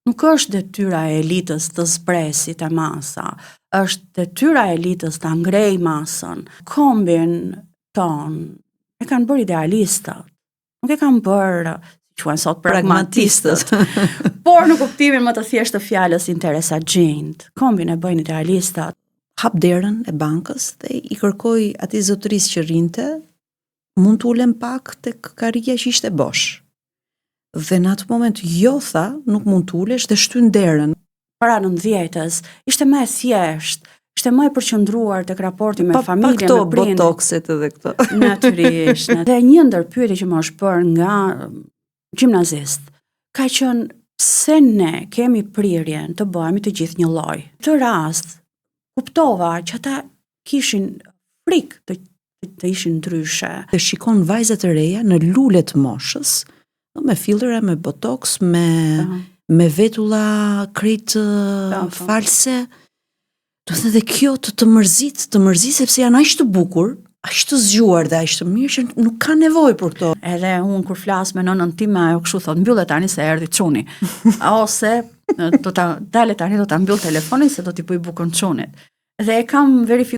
Nuk është detyra e elitës të zbresit e masa, është detyra e elitës të ngrej masën. Kombin ton e kanë bërë idealistët, nuk e kanë bërë, quhen sot, pragmatistët. Por në kuptimin më të thjeshtë të fjalës interesagjint. Kombin e bëjnë idealistët. Hap derën e bankës dhe i kërkoi atij zotërisë që rrinte, mund të ulem pak tek karrija që ishte bosh. Dhe në atë moment jo tha, nuk mund të ulesh dhe shtyn derën. Para 90-s ishte më e thjeshtë, ishte më e përqendruar tek raporti me familjen, me prindërit. Pa këto botokset edhe këto. Natyrisht. Dhe një ndër pyetje që më është bërë nga gjimnazist ka qenë pse ne kemi prirjen të bëhemi të gjithë një lloj. Në këtë rast kuptova që ata kishin frikë të ishin ndryshe. Dhe shikon vajzat e reja në lule të moshës, me fillera, me botoks, me vetulla krejt false. Do të dhe kjo të mërzit sepse janë aq të bukur, aq të zgjuar dhe aq të mirë që nuk ka nevojë për këto. Edhe unë kur flas me nënën time, ajo kështu thot, mbyllet tani se erdhi çuni. Ose do ta mbyll telefonin se do t'i bëj bukën çunit. Dhe e kam verifikuar